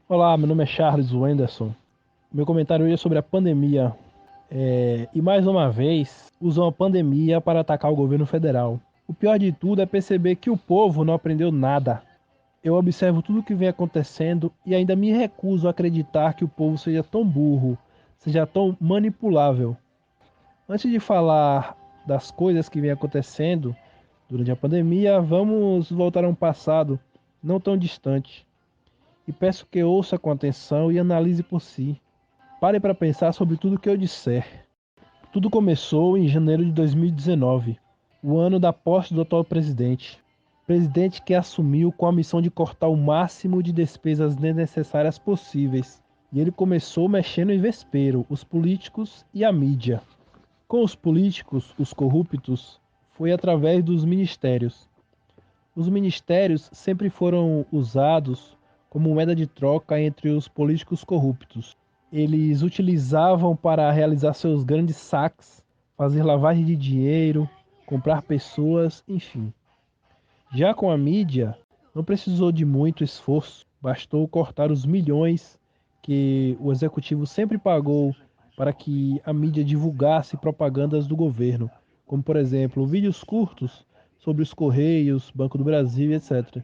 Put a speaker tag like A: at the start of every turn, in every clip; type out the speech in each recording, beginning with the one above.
A: Olá, meu nome é Charles Wenderson. Meu comentário hoje é sobre a pandemia. E mais uma vez, usam a pandemia para atacar o governo federal. O pior de tudo é perceber que o povo não aprendeu nada. Eu observo tudo o que vem acontecendo e ainda me recuso a acreditar que o povo seja tão burro, seja tão manipulável. Antes de falar das coisas que vem acontecendo durante a pandemia, vamos voltar a um passado não tão distante. E peço que ouça com atenção e analise por si. Pare para pensar sobre tudo o que eu disser. Tudo começou em janeiro de 2019, o ano da posse do atual presidente. Presidente que assumiu com a missão de cortar o máximo de despesas desnecessárias possíveis. E ele começou mexendo em vespeiro, os políticos e a mídia. Com os políticos, os corruptos, foi através dos ministérios. Os ministérios sempre foram usados como moeda de troca entre os políticos corruptos. Eles utilizavam para realizar seus grandes saques, fazer lavagem de dinheiro, comprar pessoas, enfim. Já com a mídia, não precisou de muito esforço, bastou cortar os milhões que o executivo sempre pagou para que a mídia divulgasse propagandas do governo, como por exemplo vídeos curtos sobre os Correios, Banco do Brasil, etc.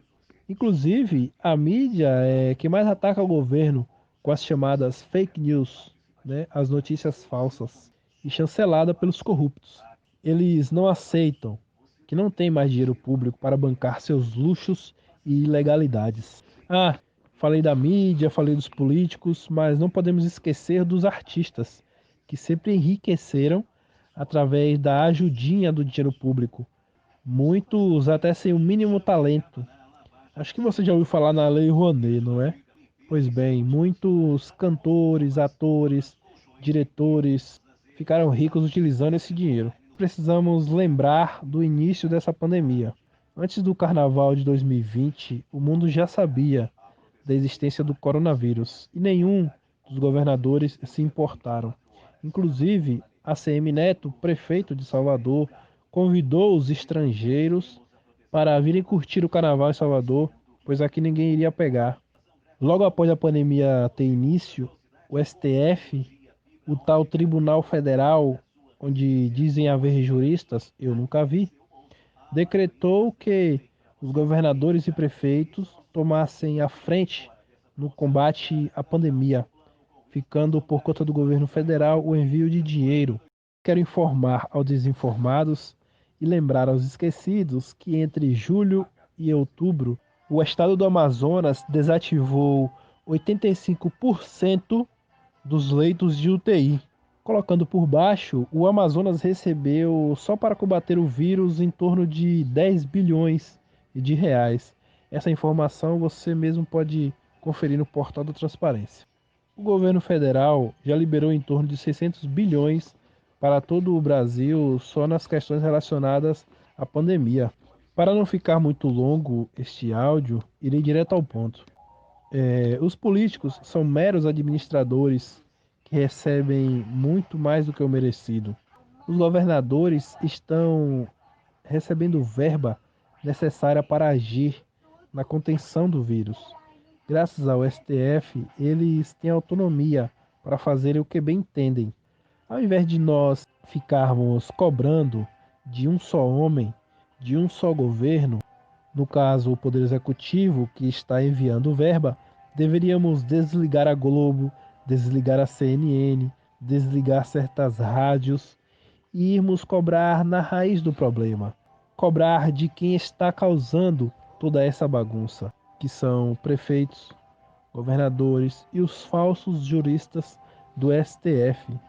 A: Inclusive, a mídia é quem mais ataca o governo com as chamadas fake news, né, as notícias falsas, e chancelada pelos corruptos. Eles não aceitam que não tem mais dinheiro público para bancar seus luxos e ilegalidades. Ah, falei da mídia, falei dos políticos, mas não podemos esquecer dos artistas, que sempre enriqueceram através da ajudinha do dinheiro público. Muitos até sem o mínimo talento. Acho que você já ouviu falar na Lei Rouanet, não é? Pois bem, muitos cantores, atores, diretores ficaram ricos utilizando esse dinheiro. Precisamos lembrar do início dessa pandemia. Antes do carnaval de 2020, o mundo já sabia da existência do coronavírus e nenhum dos governadores se importaram. Inclusive, ACM Neto, prefeito de Salvador, convidou os estrangeiros para virem curtir o carnaval em Salvador, pois aqui ninguém iria pegar. Logo após a pandemia ter início, o STF, o tal Tribunal Federal, onde dizem haver juristas, eu nunca vi, decretou que os governadores e prefeitos tomassem a frente no combate à pandemia, ficando por conta do governo federal o envio de dinheiro. Quero informar aos desinformados e lembrar aos esquecidos que entre julho e outubro, o estado do Amazonas desativou 85% dos leitos de UTI. Colocando por baixo, o Amazonas recebeu, só para combater o vírus, em torno de 10 bilhões de reais. Essa informação você mesmo pode conferir no portal da Transparência. O governo federal já liberou em torno de 600 bilhões para todo o Brasil só nas questões relacionadas à pandemia. Para não ficar muito longo este áudio, irei direto ao ponto. Os políticos são meros administradores que recebem muito mais do que o merecido. Os governadores estão recebendo verba necessária para agir na contenção do vírus. Graças ao STF, eles têm autonomia para fazerem o que bem entendem. Ao invés de nós ficarmos cobrando de um só homem, de um só governo, no caso o Poder Executivo que está enviando verba, deveríamos desligar a Globo, desligar a CNN, desligar certas rádios e irmos cobrar na raiz do problema. Cobrar de quem está causando toda essa bagunça, que são prefeitos, governadores e os falsos juristas do STF.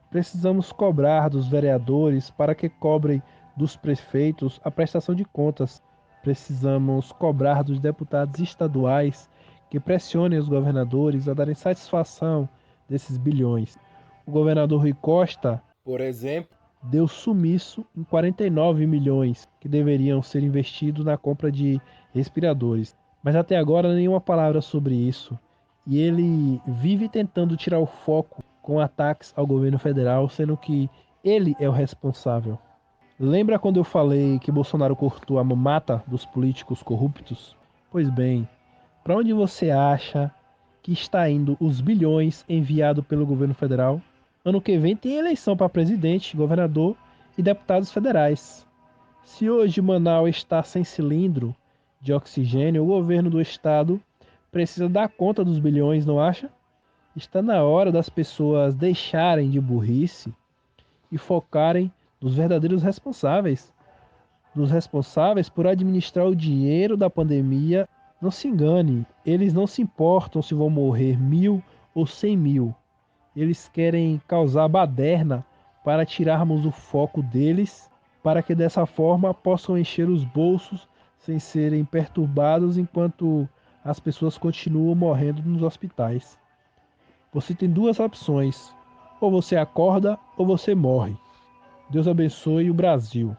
A: Precisamos cobrar dos vereadores para que cobrem dos prefeitos a prestação de contas. Precisamos cobrar dos deputados estaduais que pressionem os governadores a darem satisfação desses bilhões. O governador Rui Costa, por exemplo, deu sumiço em 49 milhões que deveriam ser investidos na compra de respiradores. Mas até agora nenhuma palavra sobre isso. E ele vive tentando tirar o foco com ataques ao governo federal, sendo que ele é o responsável. Lembra quando eu falei que Bolsonaro cortou a mamata dos políticos corruptos? Pois bem, para onde você acha que está indo os bilhões enviados pelo governo federal. Ano que vem tem eleição para presidente, governador e deputados federais. Se hoje Manaus está sem cilindro de oxigênio, o governo do estado precisa dar conta dos bilhões, não acha? Está na hora das pessoas deixarem de burrice e focarem nos verdadeiros responsáveis, nos responsáveis por administrar o dinheiro da pandemia. Não se engane, eles não se importam se vão morrer 1.000 ou 100.000. Eles querem causar baderna para tirarmos o foco deles, para que dessa forma possam encher os bolsos sem serem perturbados enquanto as pessoas continuam morrendo nos hospitais. Você tem duas opções: ou você acorda ou você morre. Deus abençoe o Brasil.